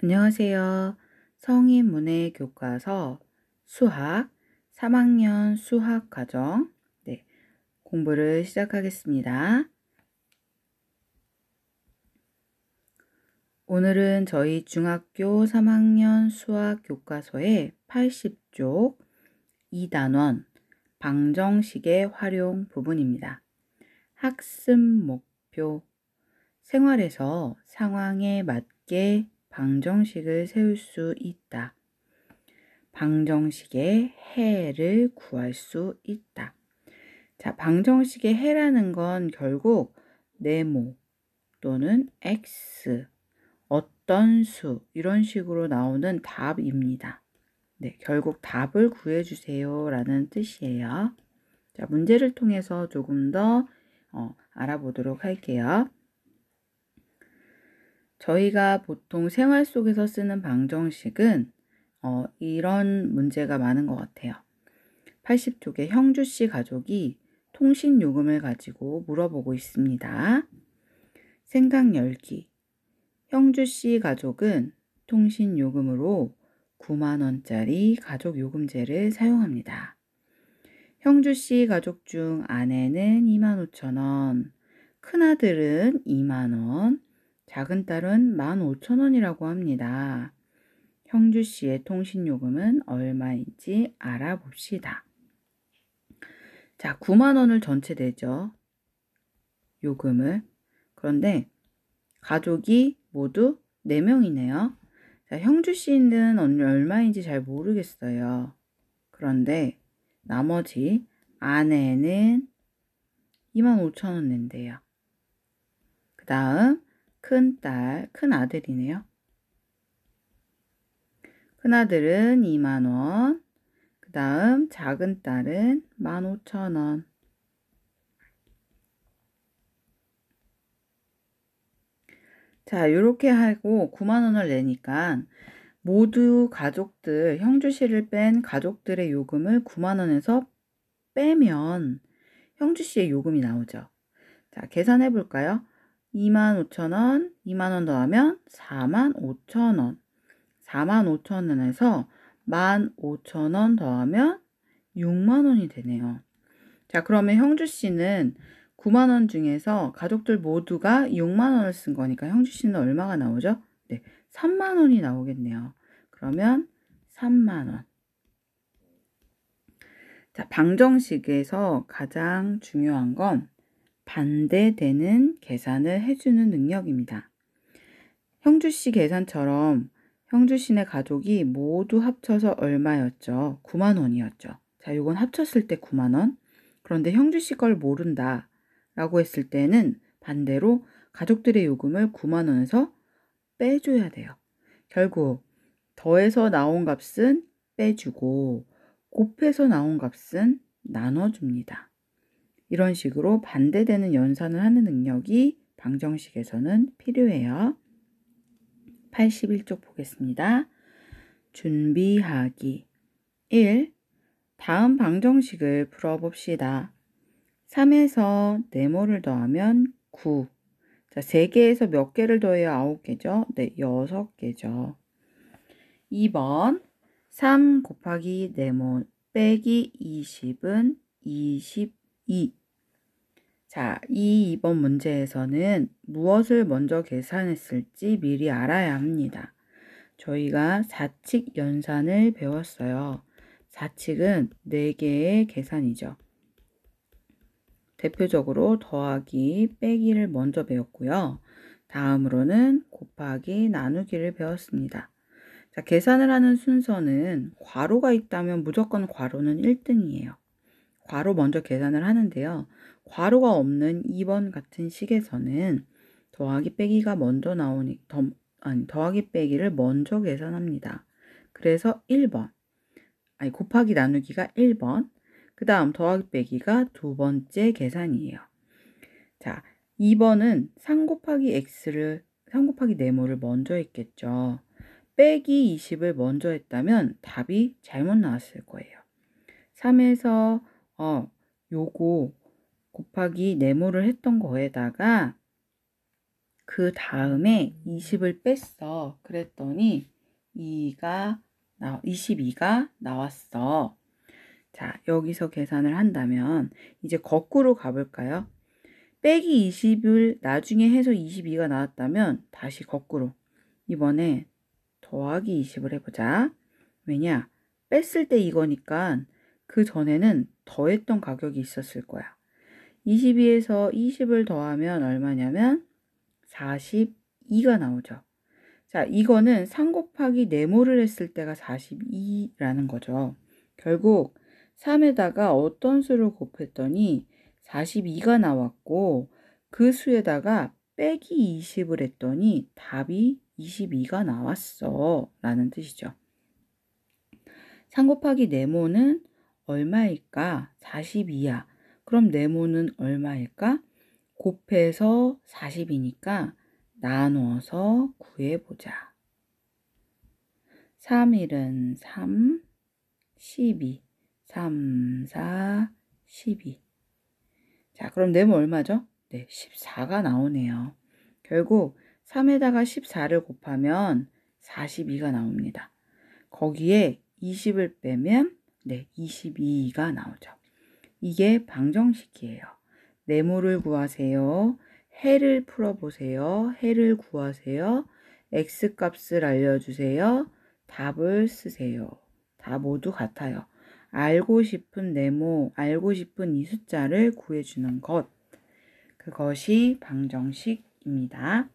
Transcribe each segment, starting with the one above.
안녕하세요. 성인문해 교과서 수학 3학년 수학 과정 공부를 시작하겠습니다. 오늘은 저희 중학교 3학년 수학 교과서의 80쪽 2단원 방정식의 활용 부분입니다. 학습 목표 생활에서 상황에 맞게 방정식을 세울 수 있다. 방정식의 해를 구할 수 있다. 자, 방정식의 해라는 건 결국 네모 또는 x, 어떤 수 이런 식으로 나오는 답입니다. 네, 결국 답을 구해주세요 라는 뜻이에요. 자, 문제를 통해서 조금 더 알아보도록 할게요. 저희가 보통 생활 속에서 쓰는 방정식은 이런 문제가 많은 것 같아요. 80쪽에 형주씨 가족이 통신요금을 가지고 물어보고 있습니다. 생각 열기. 형주씨 가족은 통신요금으로 9만원짜리 가족요금제를 사용합니다. 형주씨 가족 중 아내는 25,000원, 큰아들은 2만원, 작은딸은 15,000원이라고 합니다. 형주씨의 통신요금은 얼마인지 알아봅시다. 자, 9만원을 전체 내죠. 요금을. 그런데 가족이 모두 4명이네요. 자, 형주씨는 얼마인지 잘 모르겠어요. 그런데 나머지 아내는 25,000원 낸대요. 그 다음 큰아들이네요. 큰아들은 2만원. 그 다음 작은 딸은 15,000원. 자, 이렇게 하고 9만원을 내니까 모두 가족들, 형주씨를 뺀 가족들의 요금을 9만원에서 빼면 형주씨의 요금이 나오죠. 자, 계산해 볼까요? 25,000원, 2만원 더하면 45,000원. 45,000원에서 15,000원 더하면 6만원이 되네요. 자, 그러면 형주씨는 9만원 중에서 가족들 모두가 6만원을 쓴 거니까 형주씨는 얼마가 나오죠? 네, 3만원이 나오겠네요. 그러면 3만원. 자, 방정식에서 가장 중요한 건 반대되는 계산을 해주는 능력입니다. 형주씨 계산처럼 형주씨네 가족이 모두 합쳐서 얼마였죠? 9만원이었죠. 자, 이건 합쳤을 때 9만원. 그런데 형주씨 걸 모른다 라고 했을 때는 반대로 가족들의 요금을 9만원에서 빼줘야 돼요. 결국 더해서 나온 값은 빼주고 곱해서 나온 값은 나눠줍니다. 이런 식으로 반대되는 연산을 하는 능력이 방정식에서는 필요해요. 81쪽 보겠습니다. 준비하기 1. 다음 방정식을 풀어봅시다. 3에서 네모를 더하면 9. 자, 3개에서 몇 개를 더해야 9개죠? 네, 6개죠. 2번 3 곱하기 네모 빼기 20은 22. 자, 이 2번 문제에서는 무엇을 먼저 계산했을지 미리 알아야 합니다. 저희가 4칙 연산을 배웠어요. 4칙은 4개의 계산이죠. 대표적으로 더하기, 빼기를 먼저 배웠고요. 다음으로는 곱하기, 나누기를 배웠습니다. 자, 계산을 하는 순서는 괄호가 있다면 무조건 괄호는 1등이에요. 괄호 먼저 계산을 하는데요. 괄호가 없는 2번 같은 식에서는 더하기 빼기가 먼저 더하기 빼기를 먼저 계산합니다. 그래서 1번, 곱하기 나누기가 1번, 그 다음 더하기 빼기가 두 번째 계산이에요. 자, 2번은 3 곱하기 네모를 먼저 했겠죠. 빼기 20을 먼저 했다면 답이 잘못 나왔을 거예요. 3에서 요거 곱하기 네모를 했던 거에다가 그 다음에 20을 뺐어. 그랬더니 22가 나왔어. 자, 여기서 계산을 한다면 이제 거꾸로 가볼까요? 빼기 20을 나중에 해서 22가 나왔다면 다시 거꾸로 이번에 더하기 20을 해보자. 왜냐? 뺐을 때 이거니까 그 전에는 더했던 가격이 있었을 거야. 22에서 20을 더하면 얼마냐면 42가 나오죠. 자, 이거는 3 곱하기 네모를 했을 때가 42라는 거죠. 결국 3에다가 어떤 수를 곱했더니 42가 나왔고 그 수에다가 빼기 20을 했더니 답이 22가 나왔어 라는 뜻이죠. 3 곱하기 네모는 얼마일까? 42야. 그럼 네모는 얼마일까? 곱해서 40이니까 나누어서 구해보자. 3일은 3, 12, 3, 4, 12. 자, 그럼 네모 얼마죠? 네, 14가 나오네요. 결국 3에다가 14를 곱하면 42가 나옵니다. 거기에 20을 빼면 네, 22가 나오죠. 이게 방정식이에요. 네모를 구하세요. 해를 풀어보세요. 해를 구하세요. x값을 알려주세요. 답을 쓰세요. 다 모두 같아요. 알고 싶은 네모, 알고 싶은 이 숫자를 구해주는 것. 그것이 방정식입니다.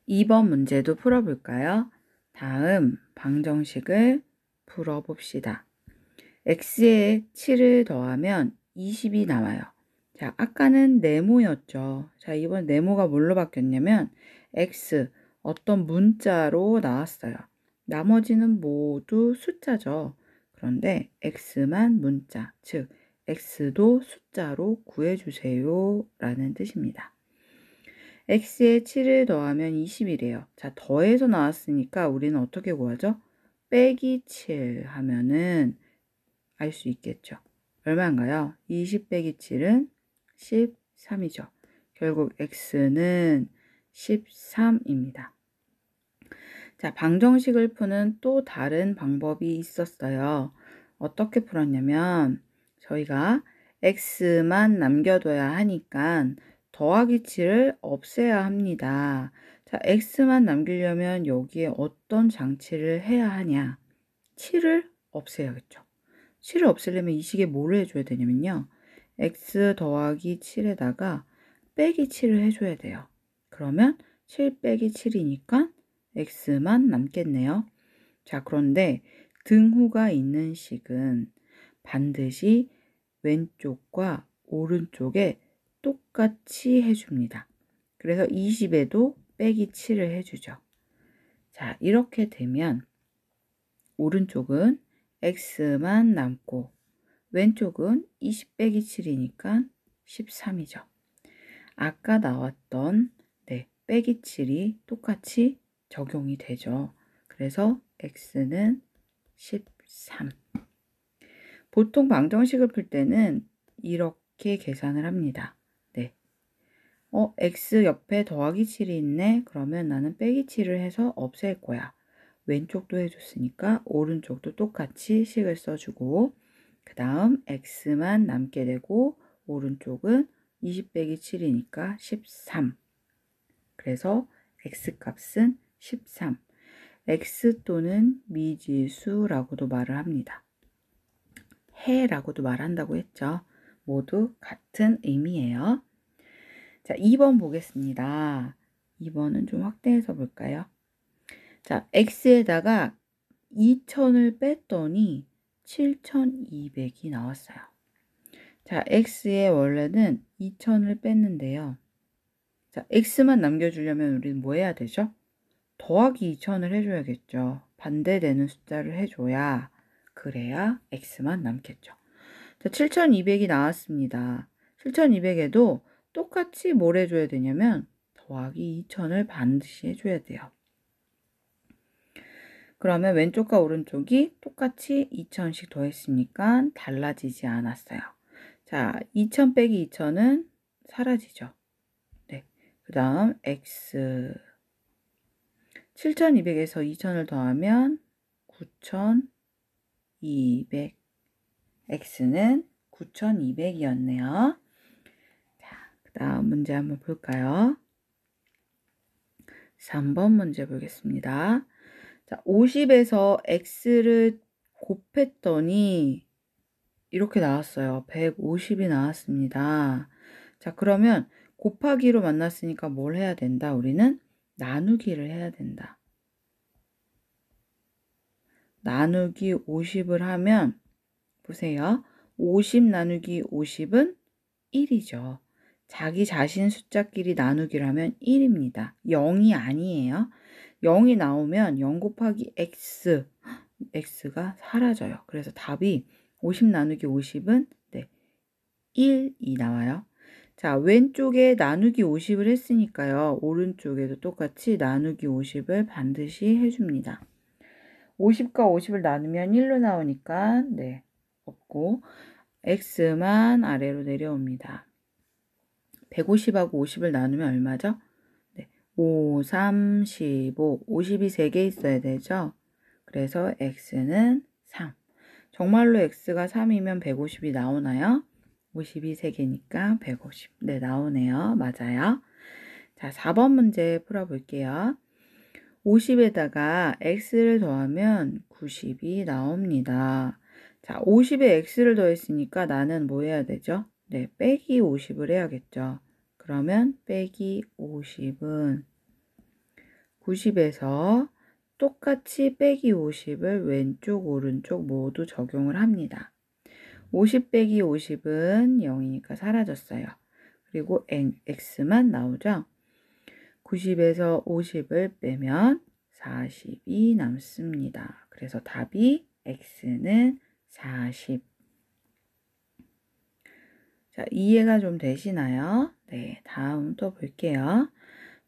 2번 문제도 풀어볼까요? 다음 방정식을 풀어봅시다. x에 7을 더하면 20이 나와요. 자, 아까는 네모였죠. 자, 이번 네모가 뭘로 바뀌었냐면 x 어떤 문자로 나왔어요. 나머지는 모두 숫자죠. 그런데 x만 문자, 즉 x도 숫자로 구해주세요 라는 뜻입니다. x에 7을 더하면 20이래요. 자, 더해서 나왔으니까 우리는 어떻게 구하죠? 빼기 7 하면은 알 수 있겠죠. 얼마인가요? 20 빼기 7은 13이죠. 결국 x는 13입니다. 자, 방정식을 푸는 또 다른 방법이 있었어요. 어떻게 풀었냐면 저희가 x만 남겨둬야 하니까 더하기 7을 없애야 합니다. 자, x만 남기려면 여기에 어떤 장치를 해야 하냐? 7을 없애야겠죠. 7을 없애려면 이 식에 뭐를 해줘야 되냐면요. x 더하기 7에다가 빼기 7을 해줘야 돼요. 그러면 7 빼기 7이니까 x만 남겠네요. 자, 그런데 등호가 있는 식은 반드시 왼쪽과 오른쪽에 똑같이 해줍니다. 그래서 20에도 빼기 7을 해주죠. 자, 이렇게 되면 오른쪽은 x만 남고 왼쪽은 20 빼기 7이니까 13이죠. 아까 나왔던 빼기 7이 똑같이 적용이 되죠. 그래서 x는 13. 보통 방정식을 풀 때는 이렇게 계산을 합니다. 네. x 옆에 더하기 7이 있네. 그러면 나는 빼기 7을 해서 없앨 거야. 왼쪽도 해줬으니까 오른쪽도 똑같이 식을 써주고 그 다음 x만 남게 되고 오른쪽은 20 빼기 7이니까 13. 그래서 x값은 13. x 또는 미지수라고도 말을 합니다. 해라고도 말한다고 했죠. 모두 같은 의미예요. 자, 2번 보겠습니다. 2번은 좀 확대해서 볼까요? 자, x에다가 2000을 뺐더니 7200이 나왔어요. 자, x의 원래는 2000을 뺐는데요. 자, x만 남겨주려면 우리는 뭐 해야 되죠? 더하기 2000을 해줘야겠죠. 반대되는 숫자를 해줘야 그래야 x만 남겠죠. 자, 7200이 나왔습니다. 7200에도 똑같이 뭘 해줘야 되냐면 더하기 2000을 반드시 해줘야 돼요. 그러면 왼쪽과 오른쪽이 똑같이 2000씩 더했으니까 달라지지 않았어요. 자, 2000 빼기 2000은 사라지죠. 네, 그 다음 x 7200에서 2000을 더하면 9200. x는 9200이었네요. 자, 그 다음 문제 한번 볼까요? 3번 문제 보겠습니다. 자, 50에서 x를 곱했더니 이렇게 나왔어요. 150이 나왔습니다. 자, 그러면 곱하기로 만났으니까 뭘 해야 된다? 우리는 나누기를 해야 된다. 나누기 50을 하면 보세요. 50 나누기 50은 1이죠. 자기 자신 숫자끼리 나누기를 하면 1입니다. 0이 아니에요. 0이 나오면 0 곱하기 x, x가 사라져요. 그래서 답이 50 나누기 50은 1이 나와요. 자, 왼쪽에 나누기 50을 했으니까요. 오른쪽에도 똑같이 나누기 50을 반드시 해줍니다. 50과 50을 나누면 1로 나오니까 없고 x만 아래로 내려옵니다. 150하고 50을 나누면 얼마죠? 5, 3, 15, 50이 3개 있어야 되죠? 그래서 x는 3. 정말로 x가 3이면 150이 나오나요? 50이 3개니까 150. 네, 나오네요. 맞아요. 자, 4번 문제 풀어볼게요. 50에다가 x를 더하면 90이 나옵니다. 자, 50에 x를 더했으니까 나는 뭐 해야 되죠? 빼기 50을 해야겠죠. 그러면 빼기 50은 90에서 똑같이 빼기 50을 왼쪽, 오른쪽 모두 적용을 합니다. 50 빼기 50은 0이니까 사라졌어요. 그리고 x만 나오죠. 90에서 50을 빼면 40이 남습니다. 그래서 답이 x는 40. 자, 이해가 좀 되시나요? 네, 다음 또 볼게요.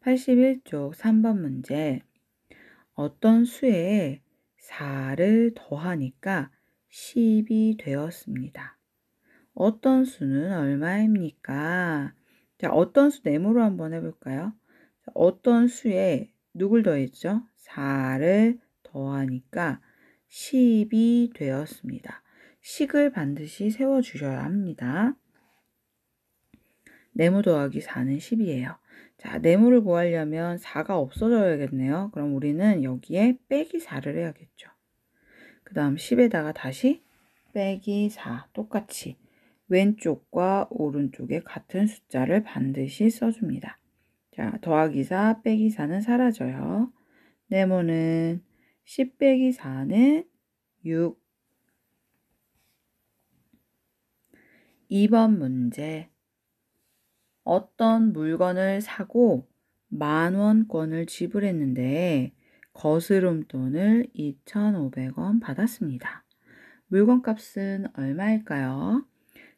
81쪽 3번 문제. 어떤 수에 4를 더하니까 10이 되었습니다. 어떤 수는 얼마입니까? 자, 어떤 수 네모로 한번 해볼까요? 자, 어떤 수에 누굴 더했죠? 4를 더하니까 10이 되었습니다. 식을 반드시 세워주셔야 합니다. 네모 더하기 4는 10이에요. 자, 네모를 구하려면 4가 없어져야겠네요. 그럼 우리는 여기에 빼기 4를 해야겠죠. 그 다음 10에다가 다시 빼기 4 똑같이 왼쪽과 오른쪽에 같은 숫자를 반드시 써줍니다. 자, 더하기 4 빼기 4는 사라져요. 네모는 10 빼기 4는 6. 2번 문제. 어떤 물건을 사고 10,000원권을 지불했는데 거스름돈을 2,500원 받았습니다. 물건값은 얼마일까요?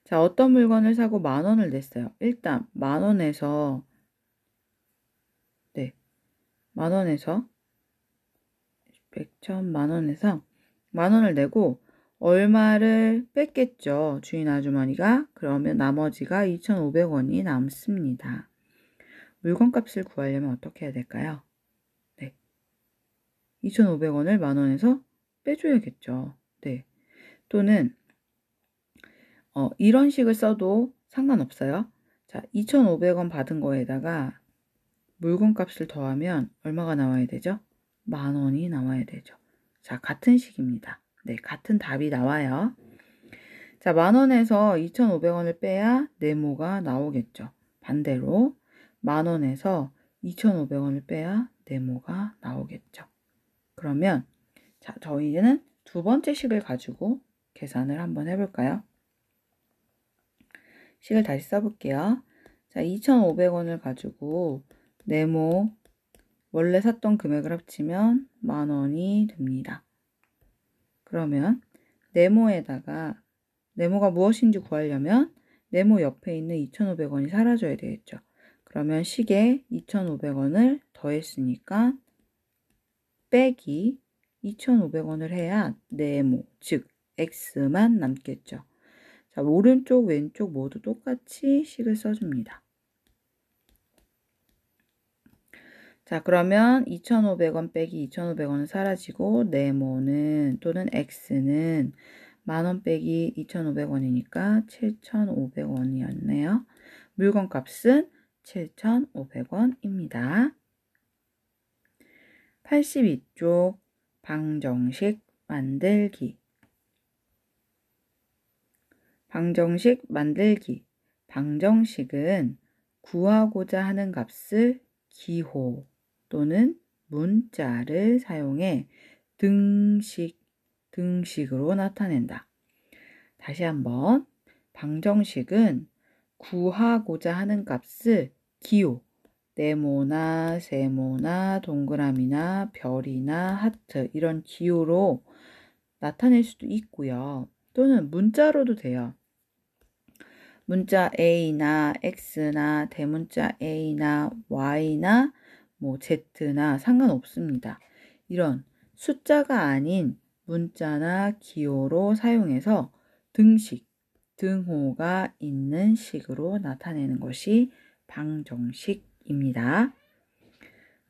자, 어떤 물건을 사고 10,000원을 냈어요. 일단 10,000원에서 10,000원에서 100천 만원에서 10,000원을 내고 얼마를 뺐겠죠. 주인 아주머니가. 그러면 나머지가 2,500원이 남습니다. 물건값을 구하려면 어떻게 해야 될까요? 2,500원을 10,000원에서 빼줘야겠죠. 또는 이런 식을 써도 상관없어요. 자, 2,500원 받은 거에다가 물건값을 더하면 얼마가 나와야 되죠? 10,000원이 나와야 되죠. 자, 같은 식입니다. 같은 답이 나와요. 자, 10,000원에서 2,500원을 빼야 네모가 나오겠죠. 반대로 10,000원에서 2,500원을 빼야 네모가 나오겠죠. 그러면 자, 저희는 두 번째 식을 가지고 계산을 한번 해볼까요? 식을 다시 써볼게요. 자, 2,500원을 가지고 네모 원래 샀던 금액을 합치면 10,000원이 됩니다. 그러면 네모에다가 네모가 무엇인지 구하려면 네모 옆에 있는 2,500원이 사라져야 되겠죠. 그러면 식에 2,500원을 더했으니까 빼기 2,500원을 해야 네모, 즉 x만 남겠죠. 자, 오른쪽 왼쪽 모두 똑같이 식을 써줍니다. 자, 그러면 2,500원 빼기 2,500원은 사라지고 네모는 또는 x는 만원 빼기 2,500원이니까 7,500원이었네요. 물건 값은 7,500원입니다. 82쪽 방정식 만들기. 방정식 만들기. 방정식은 구하고자 하는 값을 기호 또는 문자를 사용해 등식으로 나타낸다. 다시 한번. 방정식은 구하고자 하는 값을 기호, 네모나 세모나 동그라미나 별이나 하트 이런 기호로 나타낼 수도 있고요. 또는 문자로도 돼요. 문자 A나 X나 대문자 A나 Y나 Z나 상관없습니다. 이런 숫자가 아닌 문자나 기호로 사용해서 등식, 등호가 있는 식으로 나타내는 것이 방정식입니다.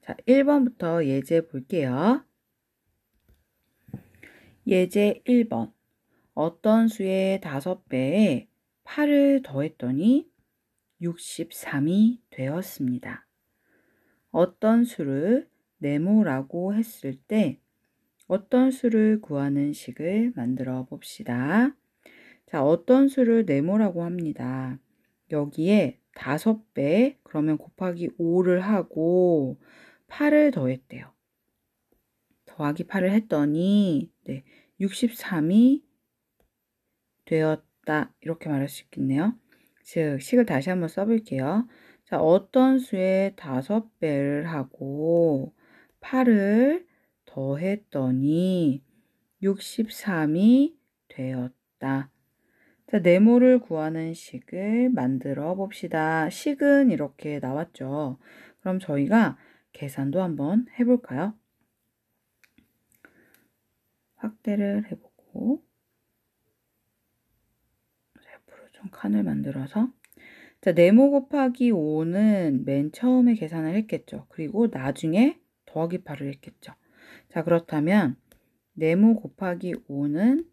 자, 1번부터 예제 볼게요. 예제 1번. 어떤 수의 5배에 8을 더했더니 63이 되었습니다. 어떤 수를 네모라고 했을 때 어떤 수를 구하는 식을 만들어 봅시다. 자, 어떤 수를 네모라고 합니다. 여기에 5배, 그러면 곱하기 5를 하고 8을 더했대요. 더하기 8을 했더니 63이 되었다. 이렇게 말할 수 있겠네요. 즉, 식을 다시 한번 써볼게요. 자, 어떤 수에 5배를 하고 8을 더했더니 63이 되었다. 자, 네모를 구하는 식을 만들어 봅시다. 식은 이렇게 나왔죠. 그럼 저희가 계산도 한번 해볼까요? 확대를 해보고 옆으로 좀 칸을 만들어서 자, 네모 곱하기 5는 맨 처음에 계산을 했겠죠. 그리고 나중에 더하기 8을 했겠죠. 자, 그렇다면 네모 곱하기 5는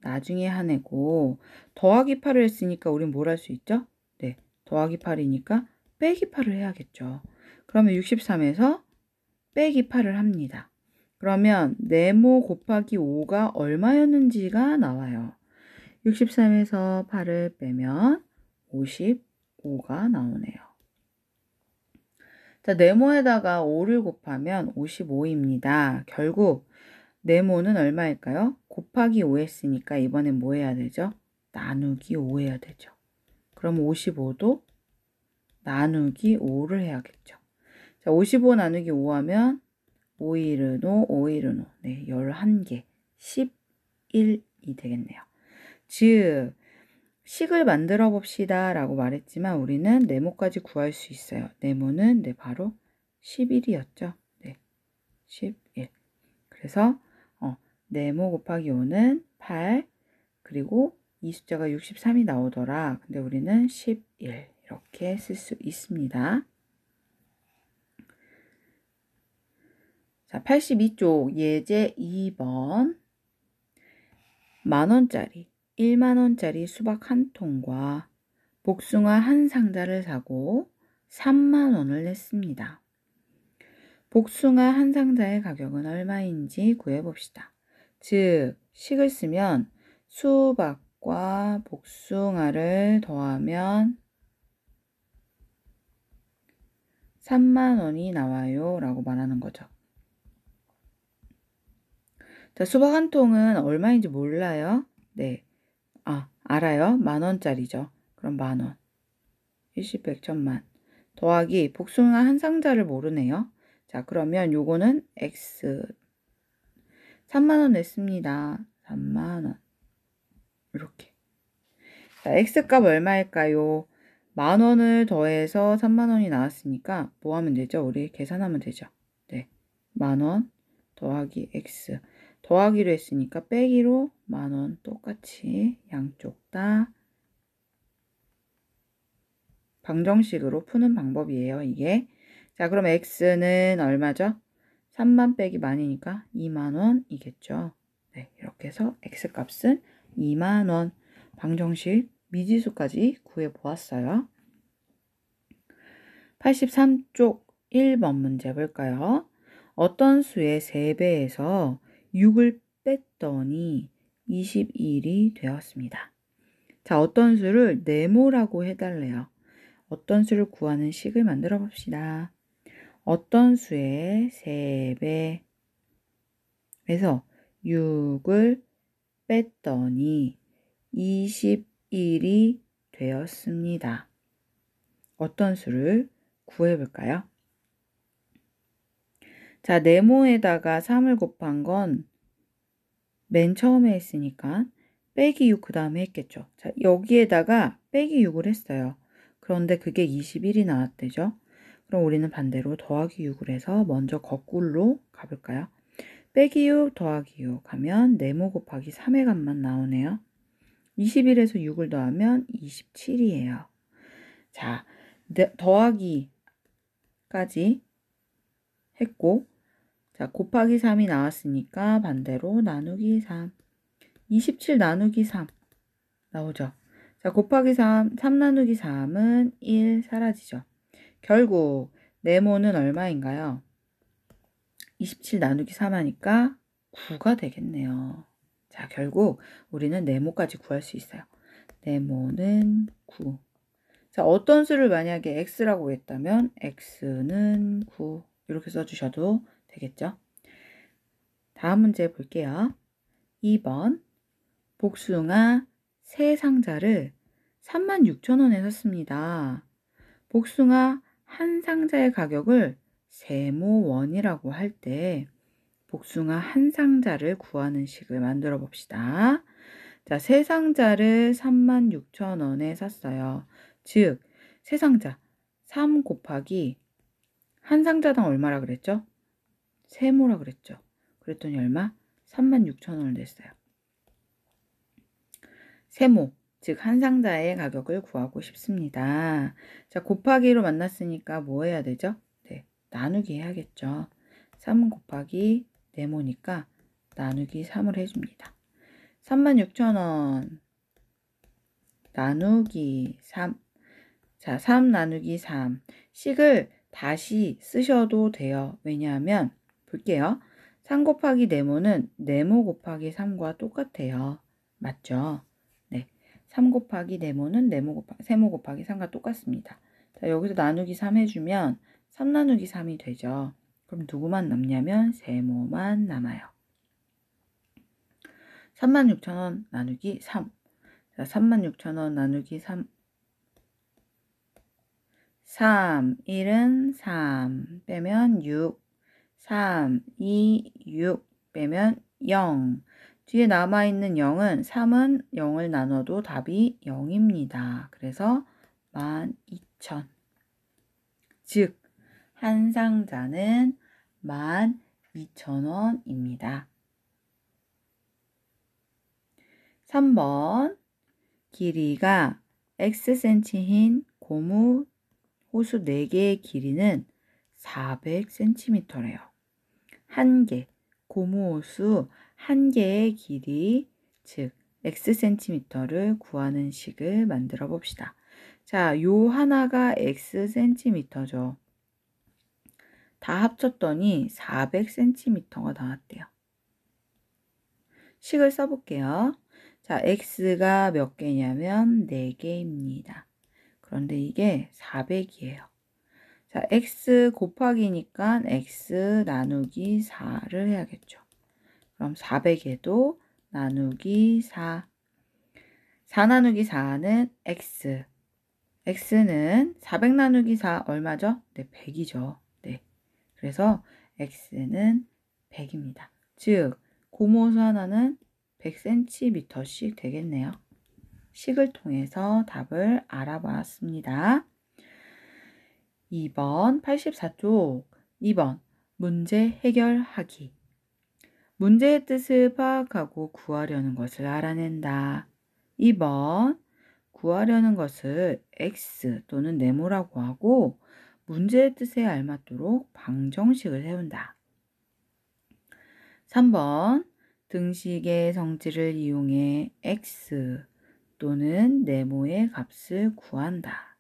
나중에 한 애고 더하기 8을 했으니까 우린 뭘 할 수 있죠? 네, 더하기 8이니까 빼기 8을 해야겠죠. 그러면 63에서 빼기 8을 합니다. 그러면 네모 곱하기 5가 얼마였는지가 나와요. 63에서 8을 빼면 55가 나오네요. 자, 네모에다가 5를 곱하면 55입니다. 결국 네모는 얼마일까요? 곱하기 5 했으니까 이번엔 뭐 해야 되죠? 나누기 5 해야 되죠. 그럼 55도 나누기 5를 해야겠죠. 자, 55 나누기 5 하면 5일은 5, 5일은 5. 네, 11개, 11이 되겠네요. 즉, 식을 만들어 봅시다 라고 말했지만 우리는 네모까지 구할 수 있어요. 네모는 바로 11이었죠. 네, 11. 그래서 네모 곱하기 5는 8, 그리고 이 숫자가 63이 나오더라. 근데 우리는 11 이렇게 쓸 수 있습니다. 자, 82쪽 예제 2번. 만원짜리, 1만원짜리 수박 한 통과 복숭아 한 상자를 사고 3만원을 냈습니다. 복숭아 한 상자의 가격은 얼마인지 구해봅시다. 즉, 식을 쓰면 수박과 복숭아를 더하면 3만원이 나와요 라고 말하는 거죠. 자, 수박 한 통은 얼마인지 몰라요? 네. 알아요. 만원짜리죠. 그럼 만원. 일십, 백, 천만. 더하기 복숭아 한 상자를 모르네요. 자, 그러면 요거는 X. 3만원 냈습니다. 3만원. 이렇게. 자, X값 얼마일까요? 만원을 더해서 3만원이 나왔으니까 뭐 하면 되죠? 우리 계산하면 되죠. 네. 만원 더하기 X. 더하기로 했으니까 빼기로 만원 똑같이 양쪽 다 방정식으로 푸는 방법이에요. 이게. 자, 그럼 x는 얼마죠? 3만 빼기 만이니까 2만 원이겠죠. 네, 이렇게 해서 x값은 2만 원. 방정식 미지수까지 구해 보았어요. 83쪽 1번 문제 볼까요? 어떤 수의 3배에서 6을 뺐더니 21이 되었습니다. 자, 어떤 수를 네모라고 해달래요. 어떤 수를 구하는 식을 만들어 봅시다. 어떤 수의 3배에서 6을 뺐더니 21이 되었습니다. 어떤 수를 구해볼까요? 자, 네모에다가 3을 곱한 건 맨 처음에 했으니까 빼기 6 그 다음에 했겠죠. 자, 여기에다가 빼기 6을 했어요. 그런데 그게 21이 나왔대죠. 그럼 우리는 반대로 더하기 6을 해서 먼저 거꾸로 가볼까요? 빼기 6 더하기 6 하면 네모 곱하기 3의 값만 나오네요. 21에서 6을 더하면 27이에요. 자, 더하기까지 했고, 자, 곱하기 3이 나왔으니까 반대로 나누기 3. 27 나누기 3 나오죠. 자, 곱하기 3, 3 나누기 3은 1 사라지죠. 결국 네모는 얼마인가요? 27 나누기 3 하니까 9가 되겠네요. 자, 결국 우리는 네모까지 구할 수 있어요. 네모는 9. 자, 어떤 수를 만약에 x라고 했다면 x는 9 이렇게 써주셔도 되겠죠. 다음 문제 볼게요. 2번 복숭아 3상자를 36,000원에 샀습니다. 복숭아 한 상자의 가격을 세모원이라고 할 때 복숭아 한 상자를 구하는 식을 만들어 봅시다. 자, 3상자를 36,000원에 샀어요. 즉, 3상자 3 곱하기 한 상자당 얼마라 그랬죠? 세모라 그랬죠. 그랬더니 얼마? 36,000원을 냈어요. 세모, 즉 한 상자의 가격을 구하고 싶습니다. 자, 곱하기로 만났으니까 뭐 해야 되죠? 네, 나누기 해야겠죠. 3 곱하기 네모니까 나누기 3을 해줍니다. 36,000원 나누기 3. 자, 3 나누기 3. 식을 다시 쓰셔도 돼요. 왜냐하면 볼게요. 3 곱하기 네모는 네모 곱하기 3과 똑같아요. 맞죠? 네. 3 곱하기 네모는 세모 곱하기 3과 똑같습니다. 자, 여기서 나누기 3 해주면 3 나누기 3이 되죠. 그럼 누구만 남냐면 세모만 남아요. 36,000원 나누기 3. 자, 36,000원 나누기 3. 3, 1은 3, 빼면 6, 3, 2, 6, 빼면 0. 뒤에 남아있는 0은 3은 0을 나눠도 답이 0입니다. 그래서 12,000. 즉, 한 상자는 12,000원입니다. 3번, 길이가 Xcm인 고무 호수 4개의 길이는 400cm래요. 한 개, 고무호수 한 개의 길이, 즉 xcm를 구하는 식을 만들어 봅시다. 자, 요 하나가 xcm죠. 다 합쳤더니 400cm가 나왔대요. 식을 써볼게요. 자, x가 몇 개냐면 4개입니다. 그런데 이게 400이에요. 자, x 곱하기니까 x 나누기 4를 해야겠죠. 그럼 400에도 나누기 4. 4 나누기 4는 x. x는 400 나누기 4 얼마죠? 네, 100이죠. 네. 그래서 x는 100입니다. 즉, 고무호수 하나는 100cm씩 되겠네요. 식을 통해서 답을 알아봤습니다. 2번 84쪽 2번 문제 해결하기. 문제의 뜻을 파악하고 구하려는 것을 알아낸다. 2번 구하려는 것을 x 또는 네모라고 하고 문제의 뜻에 알맞도록 방정식을 세운다. 3번 등식의 성질을 이용해 x 또는 네모의 값을 구한다.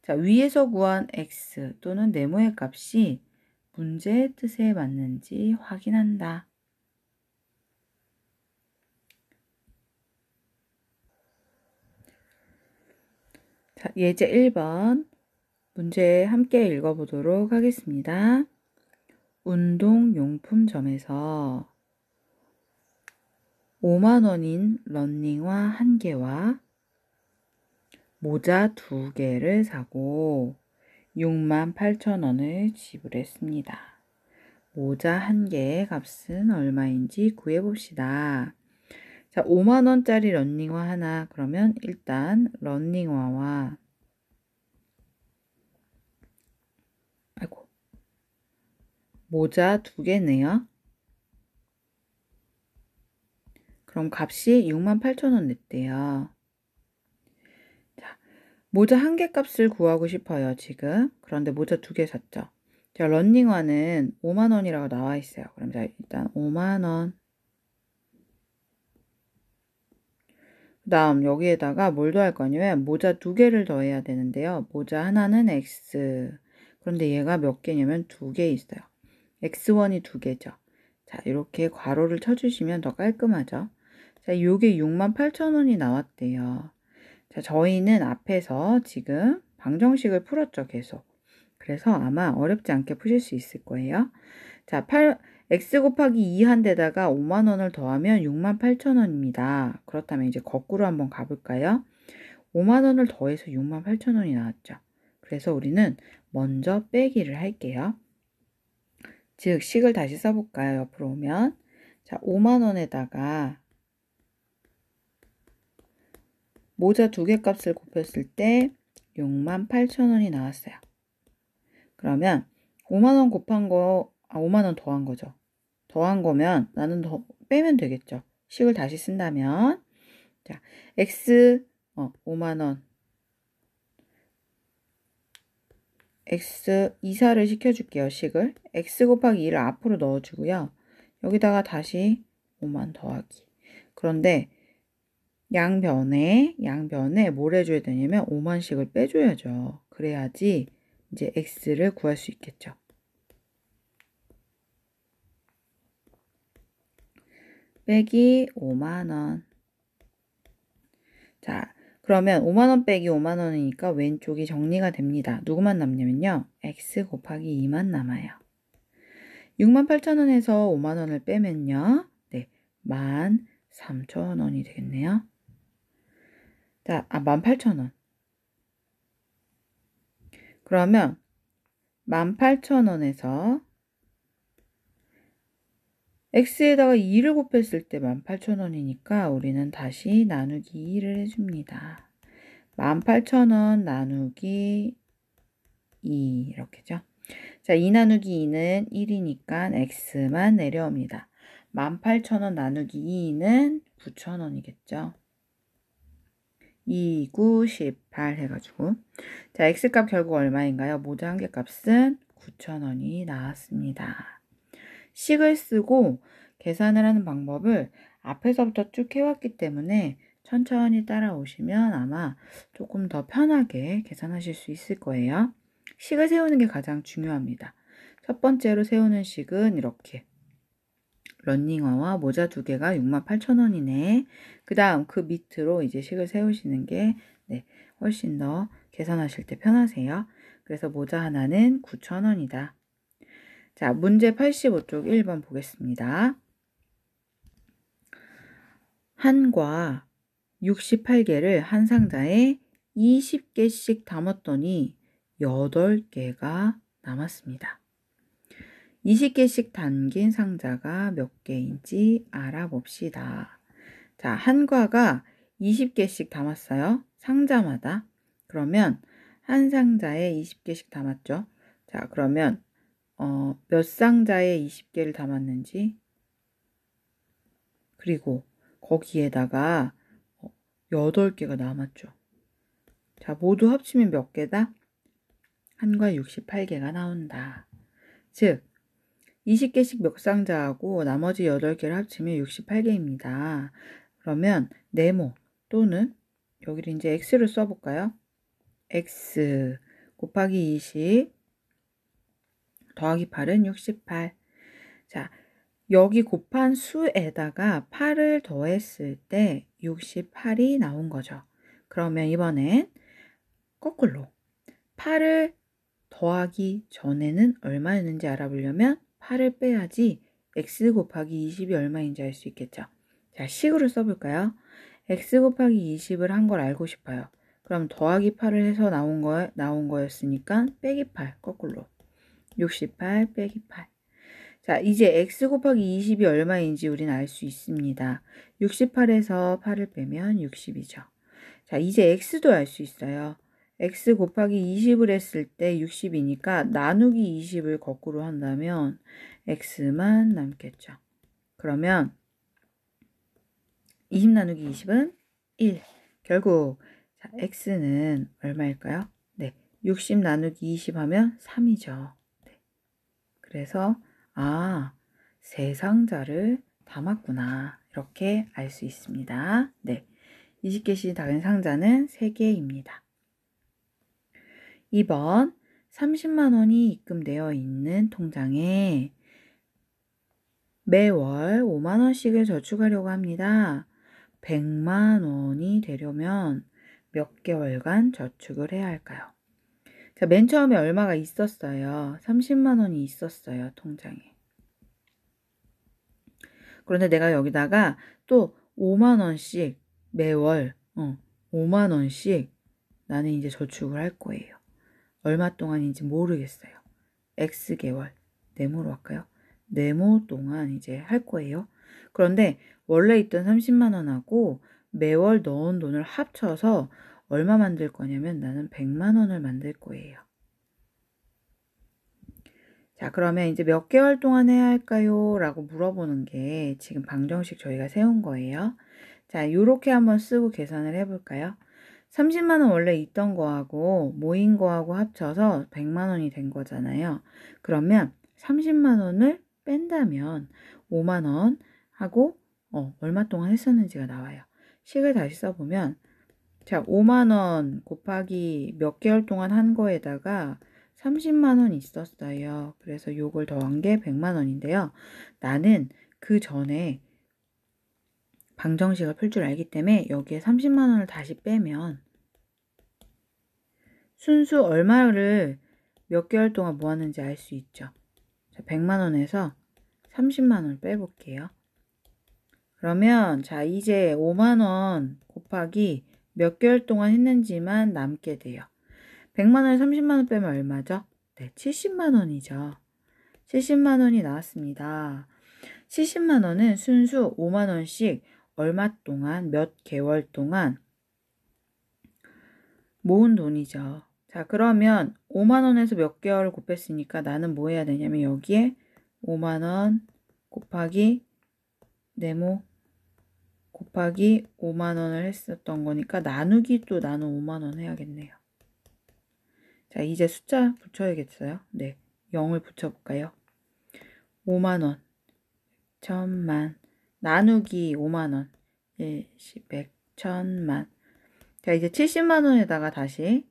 자, 위에서 구한 x 또는 네모의 값이 문제의 뜻에 맞는지 확인한다. 자, 예제 1번 문제 함께 읽어보도록 하겠습니다. 운동용품점에서 5만 원인 러닝화 1개와 모자 2개를 사고 6만 8천 원을 지불했습니다. 모자 1개의 값은 얼마인지 구해봅시다. 자, 5만 원짜리 러닝화 하나, 그러면 일단 러닝화와 모자 2개네요. 그럼 값이 6만 8천 원 냈대요. 자, 모자 1개 값을 구하고 싶어요, 지금. 그런데 모자 2개 샀죠. 자, 러닝화는 5만 원이라고 나와 있어요. 그럼 자, 일단 5만 원. 그 다음 여기에다가 뭘 더할 거냐면 모자 2개를 더해야 되는데요. 모자 하나는 X. 그런데 얘가 몇 개냐면 2개 있어요. X1이 2개죠. 자, 이렇게 괄호를 쳐주시면 더 깔끔하죠. 자, 요게 6만 8천 원이 나왔대요. 자, 저희는 앞에서 지금 방정식을 풀었죠, 계속. 그래서 아마 어렵지 않게 푸실 수 있을 거예요. 자, x 곱하기 2 한 데다가 5만 원을 더하면 6만 8천 원입니다. 그렇다면 이제 거꾸로 한번 가볼까요? 5만 원을 더해서 6만 8천 원이 나왔죠. 그래서 우리는 먼저 빼기를 할게요. 즉 식을 다시 써볼까요? 옆으로 오면 자, 5만 원에다가 모자 2개 값을 곱했을 때 6만 8천 원이 나왔어요. 그러면 5만 원 곱한 거, 5만 원 더한 거죠. 더한 거면 나는 더 빼면 되겠죠. 식을 다시 쓴다면 자, x 5만 원 x 이사를 시켜줄게요. 식을 x 곱하기 2를 앞으로 넣어주고요. 여기다가 다시 5만 더하기. 그런데 양변에 뭘 해줘야 되냐면 5만씩을 빼줘야죠. 그래야지 이제 x를 구할 수 있겠죠. 빼기 5만 원. 자, 그러면 5만 원 빼기 5만 원이니까 왼쪽이 정리가 됩니다. 누구만 남냐면요. x 곱하기 2만 남아요. 6만 8천 원에서 5만 원을 빼면요. 네, 13,000원이 되겠네요. 자, 18,000원. 그러면 18,000원에서 x에다가 2를 곱했을 때 18,000원이니까 우리는 다시 나누기 2를 해줍니다. 18,000원 나누기 2 이렇게죠. 자, 2 나누기 2는 1이니까 x만 내려옵니다. 18,000원 나누기 2는 9,000원이겠죠. 2, 9, 18 해가지고 자, x값 결국 얼마인가요? 모자 1개 값은 9,000원이 나왔습니다. 식을 쓰고 계산을 하는 방법을 앞에서부터 쭉 해왔기 때문에 천천히 따라오시면 아마 조금 더 편하게 계산하실 수 있을 거예요. 식을 세우는 게 가장 중요합니다. 첫 번째로 세우는 식은 이렇게 러닝화와 모자 2개가 6만 8천 원이네. 그 다음 그 밑으로 이제 식을 세우시는 게 네, 훨씬 더 계산하실 때 편하세요. 그래서 모자 하나는 9천 원이다. 자, 문제 85쪽 1번 보겠습니다. 한과 68개를 한 상자에 20개씩 담았더니 8개가 남았습니다. 20개씩 담긴 상자가 몇 개인지 알아봅시다. 자, 한과가 20개씩 담았어요. 상자마다. 그러면 한 상자에 20개씩 담았죠. 자, 그러면 몇 상자에 20개를 담았는지 그리고 거기에다가 8개가 남았죠. 자, 모두 합치면 몇 개다? 한과 68개가 나온다. 즉 20개씩 몇 상자하고 나머지 8개를 합치면 68개입니다. 그러면 네모 또는 여기를 이제 x를 써볼까요? x 곱하기 20 더하기 8은 68. 자, 여기 곱한 수에다가 8을 더했을 때 68이 나온 거죠. 그러면 이번엔 거꾸로 8을 더하기 전에는 얼마였는지 알아보려면 8을 빼야지 x 곱하기 20이 얼마인지 알 수 있겠죠. 자, 식으로 써볼까요? x 곱하기 20을 한 걸 알고 싶어요. 그럼 더하기 8을 해서 나온 거였으니까 빼기 8 거꾸로 68 빼기 8. 자, 이제 x 곱하기 20이 얼마인지 우리는 알 수 있습니다. 68에서 8을 빼면 60이죠. 자, 이제 x도 알 수 있어요. x 곱하기 20을 했을 때 60이니까 나누기 20을 거꾸로 한다면 x만 남겠죠. 그러면 20 나누기 20은 1. 결국 자, x는 얼마일까요? 네, 60 나누기 20 하면 3이죠. 네. 그래서 세 상자를 담았구나. 이렇게 알 수 있습니다. 네. 20개씩 담은 상자는 3개입니다. 2번 30만 원이 입금되어 있는 통장에 매월 5만 원씩을 저축하려고 합니다. 100만 원이 되려면 몇 개월간 저축을 해야 할까요? 자, 맨 처음에 얼마가 있었어요? 30만 원이 있었어요, 통장에. 그런데 내가 여기다가 또 5만 원씩 매월 5만 원씩 나는 이제 저축을 할 거예요. 얼마 동안인지 모르겠어요. X개월 네모로 할까요? 네모 동안 이제 할 거예요. 그런데 원래 있던 30만 원하고 매월 넣은 돈을 합쳐서 얼마 만들 거냐면 나는 100만 원을 만들 거예요. 자, 그러면 이제 몇 개월 동안 해야 할까요? 라고 물어보는 게 지금 방정식 저희가 세운 거예요. 자, 요렇게 한번 쓰고 계산을 해볼까요? 30만 원 원래 있던 거하고 모인 거하고 합쳐서 100만 원이 된 거잖아요. 그러면 30만 원을 뺀다면 5만 원 하고 얼마 동안 했었는지가 나와요. 식을 다시 써보면 자, 5만 원 곱하기 몇 개월 동안 한 거에다가 30만 원 있었어요. 그래서 요걸 더한 게 100만 원인데요. 나는 그 전에 방정식을 풀 줄 알기 때문에 여기에 30만 원을 다시 빼면 순수 얼마를 몇 개월 동안 모았는지 알 수 있죠. 자, 100만 원에서 30만 원을 빼볼게요. 그러면 자, 이제 5만 원 곱하기 몇 개월 동안 했는지만 남게 돼요. 100만 원에 30만 원 빼면 얼마죠? 네, 70만 원이죠. 70만 원이 나왔습니다. 70만 원은 순수 5만 원씩 얼마 동안, 몇 개월 동안 모은 돈이죠. 자, 그러면 5만 원에서 몇 개월 곱했으니까 나는 뭐 해야 되냐면 여기에 5만 원 곱하기 네모 곱하기 5만 원을 했었던 거니까 나누기 또 나는 5만 원 해야겠네요. 자, 이제 숫자 붙여야겠어요. 네, 0을 붙여볼까요? 5만 원, 천만, 나누기 5만 원, 1, 10, 100, 천만. 자, 이제 70만 원에다가 다시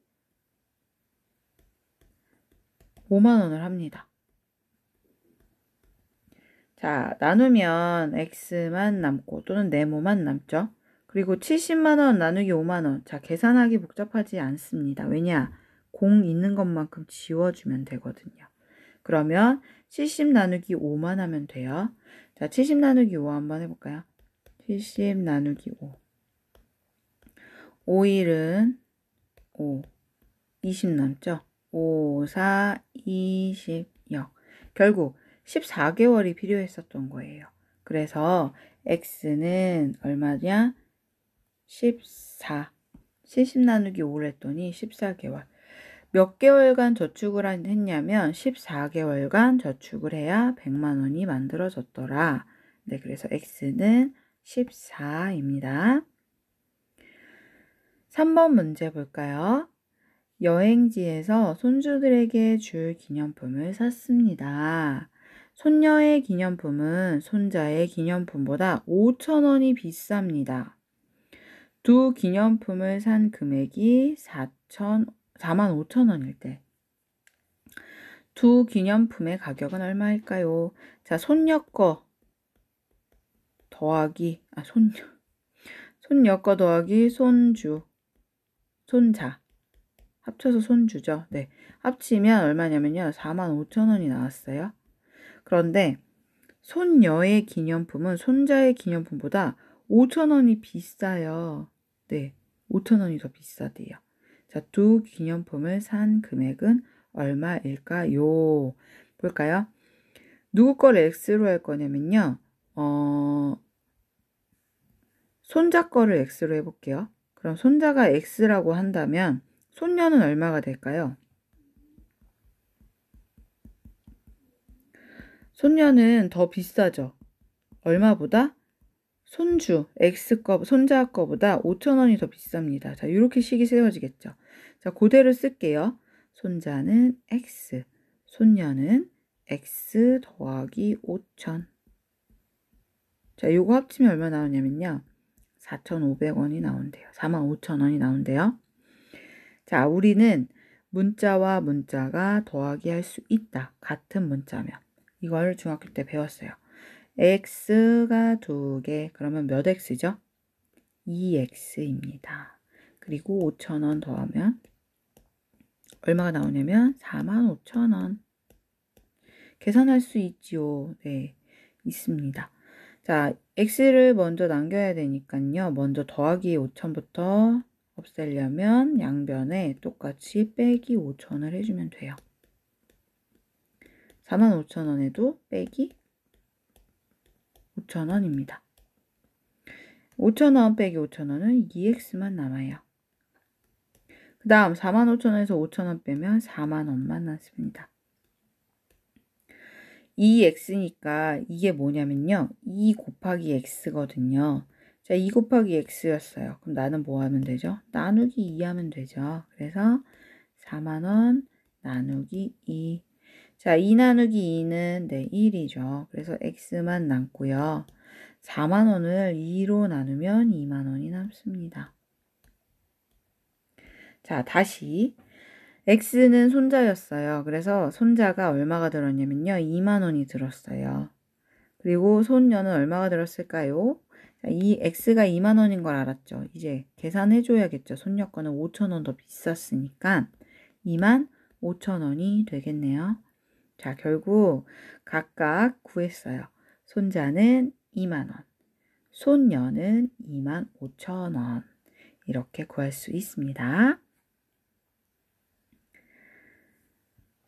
5만 원을 합니다. 자, 나누면 x만 남고 또는 네모만 남죠. 그리고 70만 원 나누기 5만 원. 자, 계산하기 복잡하지 않습니다. 왜냐? 공 있는 것만큼 지워주면 되거든요. 그러면 70 나누기 5만 하면 돼요. 자, 70 나누기 5 한번 해볼까요? 70 나누기 5. 5일은 5. 20 남죠? 5, 4, 20, 0. 결국 14개월이 필요했었던 거예요. 그래서 x는 얼마냐? 14. 70 나누기 5를 했더니 14개월. 몇 개월간 저축을 했냐면 14개월간 저축을 해야 100만 원이 만들어졌더라. 네, 그래서 x는 14입니다. 3번 문제 볼까요? 여행지에서 손주들에게 줄 기념품을 샀습니다. 손녀의 기념품은 손자의 기념품보다 5,000원이 비쌉니다. 두 기념품을 산 금액이 45,000원일 때 두 기념품의 가격은 얼마일까요? 자, 손녀 거 더하기 손녀 거 더하기 손주, 손자 합쳐서 손주죠. 네, 합치면 얼마냐면요. 45,000원이 나왔어요. 그런데 손녀의 기념품은 손자의 기념품보다 5,000원이 비싸요. 네, 5,000원이 더 비싸대요. 자, 두 기념품을 산 금액은 얼마일까요? 볼까요? 누구 걸 X로 할 거냐면요. 손자 거를 X로 해볼게요. 그럼 손자가 X라고 한다면 손녀는 얼마가 될까요? 손녀는 더 비싸죠. 얼마보다? 손주, 손자 거보다 5,000원이 더 비쌉니다. 자, 이렇게 식이 세워지겠죠. 자, 그대로 쓸게요. 손자는 X, 손녀는 X 더하기 5,000. 자, 요거 합치면 얼마 나오냐면요. 4,500원이 나온대요. 45,000원이 나온대요. 자, 우리는 문자와 문자가 더하기 할 수 있다. 같은 문자면. 이걸 중학교 때 배웠어요. x가 2개. 그러면 몇 x죠? 2x입니다. 그리고 5,000원 더하면 얼마가 나오냐면 45,000원. 계산할 수 있지요. 네, 있습니다. 자, x를 먼저 남겨야 되니까요. 먼저 더하기 5,000부터 없애려면 양변에 똑같이 빼기 5,000을 해주면 돼요. 45,000원에도 빼기 5,000원입니다. 5,000원 빼기 5,000원은 2x만 남아요. 그 다음 45,000원에서 5,000원 빼면 4만원만 남습니다. 2x니까 이게 뭐냐면요. 2 곱하기 x거든요. 자, 2 곱하기 x였어요. 그럼 나는 뭐 하면 되죠? 나누기 2 하면 되죠. 그래서 4만원 나누기 2. 자, 2 나누기 2는 네, 1이죠. 그래서 x만 남고요. 4만원을 2로 나누면 2만원이 남습니다. 자, 다시 x는 손자였어요. 그래서 손자가 얼마가 들었냐면요. 2만원이 들었어요. 그리고 손녀는 얼마가 들었을까요? 자, 이 x가 2만원인 걸 알았죠. 이제 계산해 줘야겠죠. 손녀 거는 5,000원 더 비쌌으니까 25,000원이 되겠네요. 자, 결국 각각 구했어요. 손자는 2만원, 손녀는 25,000원. 이렇게 구할 수 있습니다.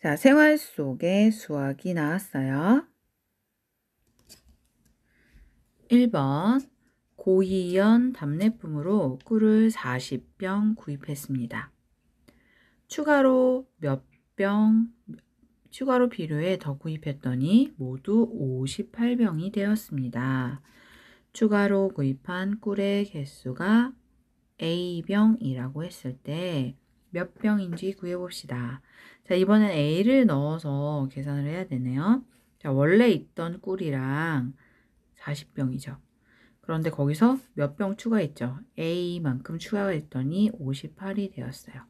자, 생활 속의 수학이 나왔어요. 1번 고이연 답례품으로 꿀을 40병 구입했습니다. 추가로 필요해 더 구입했더니 모두 58병이 되었습니다. 추가로 구입한 꿀의 개수가 A병이라고 했을 때 몇 병인지 구해봅시다. 자, 이번엔 A를 넣어서 계산을 해야 되네요. 자, 원래 있던 꿀이랑 40병이죠. 그런데 거기서 몇 병 추가했죠. A만큼 추가가 됐더니 58이 되었어요.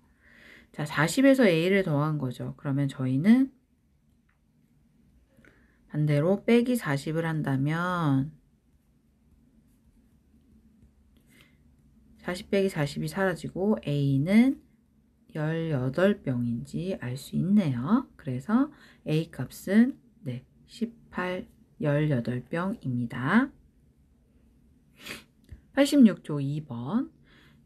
자, 40에서 A를 더한 거죠. 그러면 저희는 반대로 빼기 40을 한다면 40 빼기 40이 사라지고 A는 18병인지 알 수 있네요. 그래서 A 값은 18, 18병입니다. 86조 2번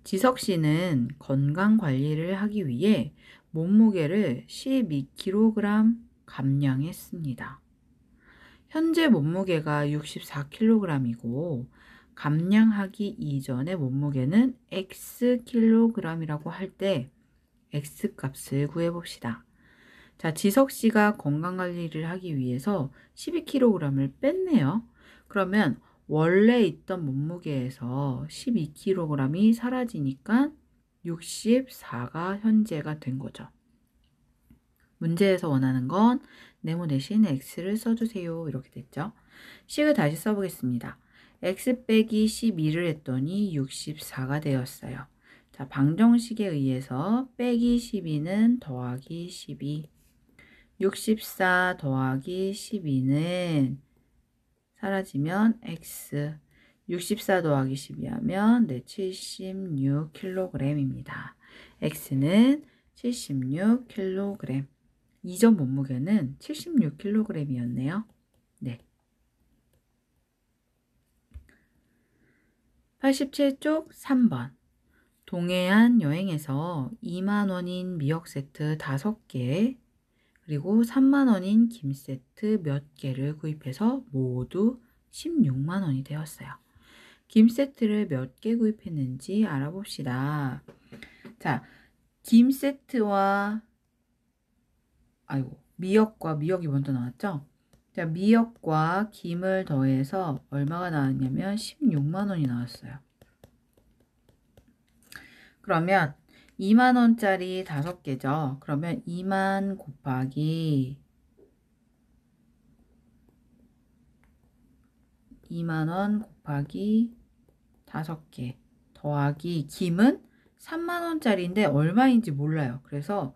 지석 씨는 건강 관리를 하기 위해 몸무게를 12kg 감량했습니다. 현재 몸무게가 64kg이고 감량하기 이전의 몸무게는 Xkg이라고 할 때 X값을 구해봅시다. 자, 지석씨가 건강관리를 하기 위해서 12kg을 뺐네요. 그러면 원래 있던 몸무게에서 12kg이 사라지니까 64가 현재가 된 거죠. 문제에서 원하는 건 네모 대신 x를 써주세요. 이렇게 됐죠. 식을 다시 써보겠습니다. x 빼기 12를 했더니 64가 되었어요. 자, 방정식에 의해서 빼기 12는 더하기 12, 64 더하기 12는 사라지면 x, 64 더하기 12 하면 76kg입니다. x는 76kg. 이전 몸무게는 76kg이었네요. 네. 87쪽 3번. 동해안 여행에서 2만원인 미역 세트 5개, 그리고 3만원인 김 세트 몇 개를 구입해서 모두 16만원이 되었어요. 김 세트를 몇 개 구입했는지 알아봅시다. 자, 김 세트와 미역과 미역이 먼저 나왔죠? 자, 미역과 김을 더해서 얼마가 나왔냐면 16만원이 나왔어요. 그러면 2만원짜리 5개죠. 그러면 2만 곱하기 2만원 곱하기 5개 더하기 김은 3만원짜리인데 얼마인지 몰라요. 그래서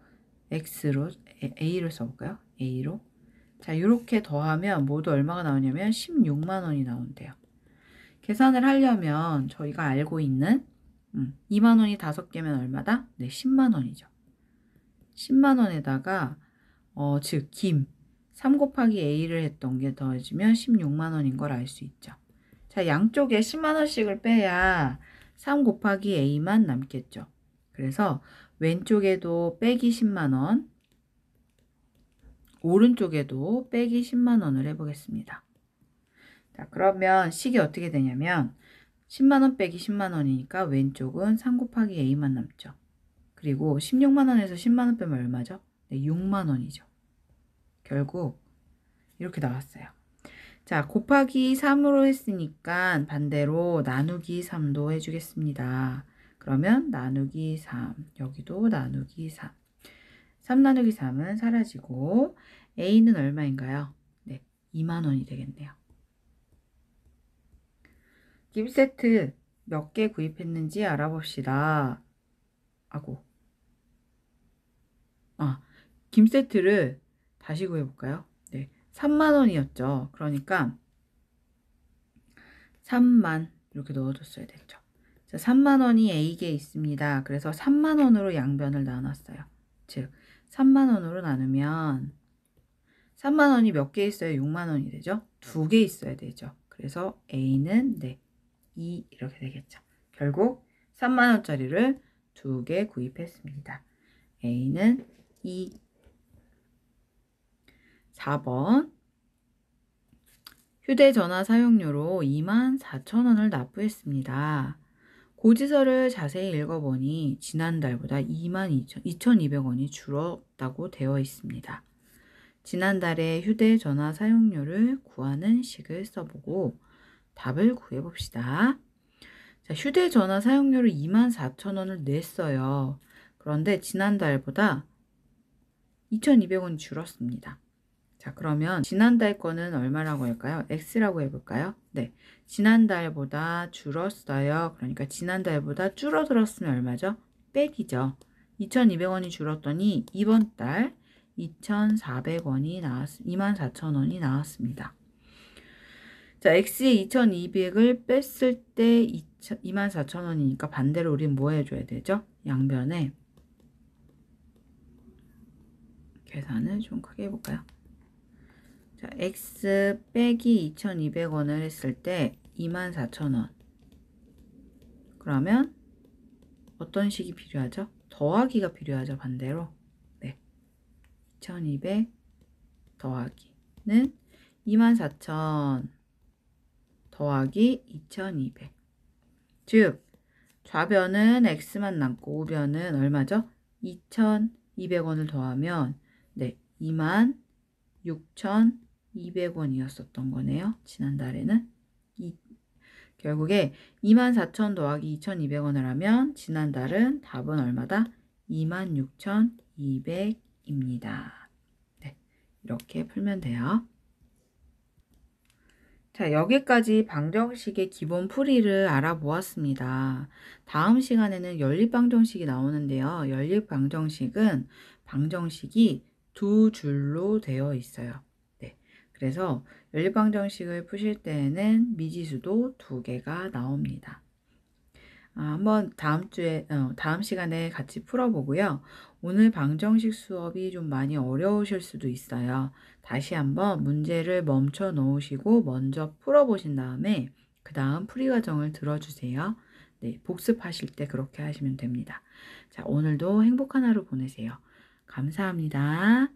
X로 A를 써볼까요? A로. 자, 이렇게 더하면 모두 얼마가 나오냐면 16만원이 나온대요. 계산을 하려면 저희가 알고 있는 2만원이 5개면 얼마다? 네, 10만원이죠. 10만원에다가 즉 김 3 곱하기 A를 했던 게 더해지면 16만원인 걸 알 수 있죠. 자, 양쪽에 10만원씩을 빼야 3 곱하기 A만 남겠죠. 그래서 왼쪽에도 빼기 10만원, 오른쪽에도 빼기 10만원을 해보겠습니다. 자, 그러면 식이 어떻게 되냐면 10만원 빼기 10만원이니까 왼쪽은 3 곱하기 A만 남죠. 그리고 16만원에서 10만원 빼면 얼마죠? 네, 6만원이죠. 결국 이렇게 나왔어요. 자, 곱하기 3으로 했으니까 반대로 나누기 3도 해주겠습니다. 그러면 나누기 3, 여기도 나누기 3. 3 나누기 3은 사라지고 A는 얼마인가요? 네, 2만원이 되겠네요. 김 세트 몇 개 구입했는지 알아봅시다. 김 세트를 다시 구해볼까요? 네, 3만원이었죠. 그러니까 3만 이렇게 넣어줬어야 됐죠. 자, 3만원이 A개 있습니다. 그래서 3만원으로 양변을 나눴어요. 즉 3만원으로 나누면 3만원이 몇 개 있어야 6만원이 되죠? 2개 있어야 되죠. 그래서 A는 네, 2 이렇게 되겠죠. 결국 3만원짜리를 2개 구입했습니다. A는 2. 4번. 휴대전화 사용료로 24,000원을 납부했습니다. 고지서를 자세히 읽어보니 지난달보다 22,200원이 줄었다고 되어 있습니다. 지난달에 휴대전화 사용료를 구하는 식을 써보고 답을 구해봅시다. 자, 휴대전화 사용료를 24,000원을 냈어요. 그런데 지난달보다 2,200원이 줄었습니다. 자, 그러면 지난달 거는 얼마라고 할까요? X라고 해볼까요? 네, 지난달보다 줄었어요. 그러니까 지난달보다 줄어들었으면 얼마죠? 빼기죠. 2,200원이 줄었더니 이번 달 2,400원이 24,000원이 나왔습니다. 자, X에 2,200을 뺐을 때 24,000원이니까 반대로 우린 뭐 해줘야 되죠? 양변에 계산을 좀 크게 해볼까요? 자, X 빼기 2,200원을 했을 때 24,000원. 그러면 어떤 식이 필요하죠? 더하기가 필요하죠, 반대로. 네, 2,200 더하기는 24,000 더하기 2,200. 즉, 좌변은 X만 남고 우변은 얼마죠? 2,200원을 더하면 네, 26,200원이었었던 거네요. 지난달에는 결국에 24,000 더하기 2,200원을 하면 지난달은 답은 얼마다? 26,200입니다. 네, 이렇게 풀면 돼요. 자, 여기까지 방정식의 기본 풀이를 알아보았습니다. 다음 시간에는 연립방정식이 나오는데요. 연립방정식은 방정식이 두 줄로 되어 있어요. 네, 그래서 연립방정식을 푸실 때에는 미지수도 두 개가 나옵니다. 한번 다음 시간에 같이 풀어보고요. 오늘 방정식 수업이 좀 많이 어려우실 수도 있어요. 다시 한번 문제를 멈춰 놓으시고 먼저 풀어보신 다음에 그 다음 풀이 과정을 들어주세요. 네, 복습하실 때 그렇게 하시면 됩니다. 자, 오늘도 행복한 하루 보내세요. 감사합니다.